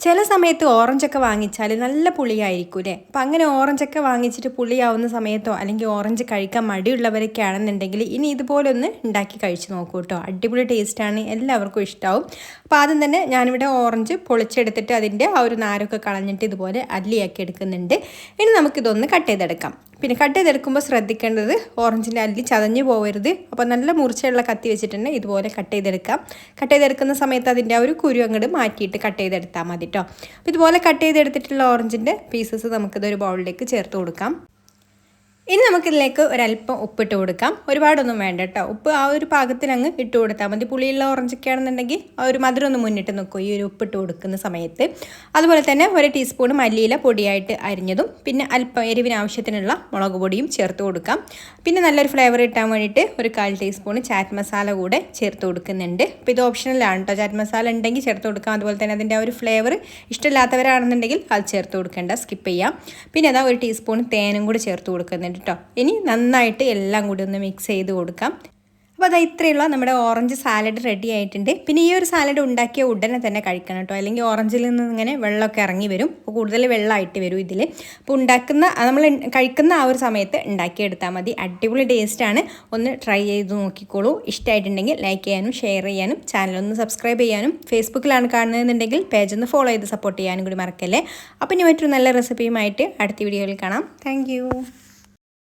ചില സമയത്ത് ഓറഞ്ചൊക്കെ വാങ്ങിച്ചാൽ നല്ല പുളിയായിരിക്കും അല്ലേ. അപ്പം അങ്ങനെ ഓറഞ്ചൊക്കെ വാങ്ങിച്ചിട്ട് പുളിയാവുന്ന സമയത്തോ അല്ലെങ്കിൽ ഓറഞ്ച് കഴിക്കാൻ മടിയുള്ളവരൊക്കെ ആണെന്നുണ്ടെങ്കിൽ ഇനി ഇതുപോലെ ഒന്ന് ഉണ്ടാക്കി കഴിച്ച് നോക്കൂ കേട്ടോ. അടിപൊളി ടേസ്റ്റാണ്, എല്ലാവർക്കും ഇഷ്ടമാവും. അപ്പോൾ ആദ്യം തന്നെ ഞാനിവിടെ ഓറഞ്ച് പൊളിച്ചെടുത്തിട്ട് അതിൻ്റെ ആ ഒരു നാരൊക്കെ കളഞ്ഞിട്ട് ഇതുപോലെ അല്ലിയാക്കി എടുക്കുന്നുണ്ട്. ഇനി നമുക്കിതൊന്ന് കട്ട് ചെയ്തെടുക്കാം. പിന്നെ കട്ട് ചെയ്തെടുക്കുമ്പോൾ ശ്രദ്ധിക്കേണ്ടത് ഓറഞ്ചിൻ്റെ അല്ലി ചതഞ്ഞു പോകരുത്. അപ്പോൾ നല്ല മുറിച്ചുള്ള കത്തി വെച്ചിട്ടുണ്ട് ഇതുപോലെ കട്ട് ചെയ്തെടുക്കാം. കട്ട് ചെയ്തെടുക്കുന്ന സമയത്ത് അതിൻ്റെ ആ ഒരു കുരു അങ്ങോട്ട് മാറ്റിയിട്ട് കട്ട് ചെയ്തെടുത്താൽ മതി കേട്ടോ. അപ്പോൾ ഇതുപോലെ കട്ട് ചെയ്തെടുത്തിട്ടുള്ള ഓറഞ്ചിൻ്റെ പീസസ് നമുക്കിതൊരു ബൗളിലേക്ക് ചേർത്ത് കൊടുക്കാം. ഇനി നമുക്കിതിലേക്ക് ഒരല്പം ഉപ്പിട്ട് കൊടുക്കാം. ഒരുപാടൊന്നും വേണ്ട കേട്ടോ. ഉപ്പ് ആ ഒരു പാകത്തിൽ അങ്ങ് ഇട്ട് കൊടുത്താൽ മതി. പുളിയുള്ള ഓറഞ്ചൊക്കെ ആണെന്നുണ്ടെങ്കിൽ ആ ഒരു മധുരം ഒന്ന് മുന്നിട്ട് നിൽക്കും ഈ ഒരു ഉപ്പിട്ട് കൊടുക്കുന്ന സമയത്ത്. അതുപോലെ തന്നെ 1 ടീസ്പൂൺ മല്ലിയില പൊടിയായിട്ട് അരിഞ്ഞതും പിന്നെ അല്പം എരിവിന് ആവശ്യത്തിനുള്ള മുളക് പൊടിയും ചേർത്ത് കൊടുക്കാം. പിന്നെ നല്ലൊരു ഫ്ലേവർ കിട്ടാൻ വേണ്ടിയിട്ട് 1/4 ടീസ്പൂൺ ചാറ്റ് മസാല കൂടെ ചേർത്ത് കൊടുക്കുന്നുണ്ട്. അപ്പോൾ ഇത് ഓപ്ഷണലാണ് കേട്ടോ. ചാറ്റ് മസാല ഉണ്ടെങ്കിൽ ചേർത്ത് കൊടുക്കാം. അതുപോലെ തന്നെ അതിൻ്റെ ആ ഒരു ഫ്ലേവർ ഇഷ്ടമില്ലാത്തവരാണെന്നുണ്ടെങ്കിൽ അത് ചേർത്ത് കൊടുക്കേണ്ട, സ്കിപ്പ് ചെയ്യാം. പിന്നെ അതാ 1 ടീസ്പൂൺ തേനും കൂടി ചേർത്ത് കൊടുക്കുന്നുണ്ട് കേട്ടോ. ഇനി നന്നായിട്ട് എല്ലാം കൂടി ഒന്ന് മിക്സ് ചെയ്ത് കൊടുക്കാം. അപ്പോൾ അത് ഇത്രയുള്ള നമ്മുടെ ഓറഞ്ച് സാലഡ് റെഡി ആയിട്ടുണ്ട്. പിന്നെ ഈ ഒരു സാലഡ് ഉണ്ടാക്കിയ ഉടനെ തന്നെ കഴിക്കണം കേട്ടോ, അല്ലെങ്കിൽ ഓറഞ്ചിൽ നിന്ന് ഇങ്ങനെ വെള്ളമൊക്കെ ഇറങ്ങി വരും. അപ്പോൾ കൂടുതൽ വെള്ളമായിട്ട് വരും ഇതിൽ. അപ്പോൾ നമ്മൾ കഴിക്കുന്ന ആ ഒരു സമയത്ത് ഉണ്ടാക്കിയെടുത്താൽ മതി. അടിപൊളി ടേസ്റ്റാണ്. ഒന്ന് ട്രൈ ചെയ്ത് നോക്കിക്കോളൂ. ഇഷ്ടമായിട്ടുണ്ടെങ്കിൽ ലൈക്ക് ചെയ്യാനും ഷെയർ ചെയ്യാനും ചാനലൊന്ന് സബ്സ്ക്രൈബ് ചെയ്യാനും ഫേസ്ബുക്കിലാണ് കാണുന്നതെന്നുണ്ടെങ്കിൽ പേജ് ഒന്ന് ഫോളോ ചെയ്ത് സപ്പോർട്ട് ചെയ്യാനും കൂടി മറക്കല്ലേ. അപ്പോൾ ഇനി മറ്റൊരു നല്ല റെസിപ്പിയുമായിട്ട് അടുത്ത വീഡിയോയിൽ കാണാം. താങ്ക്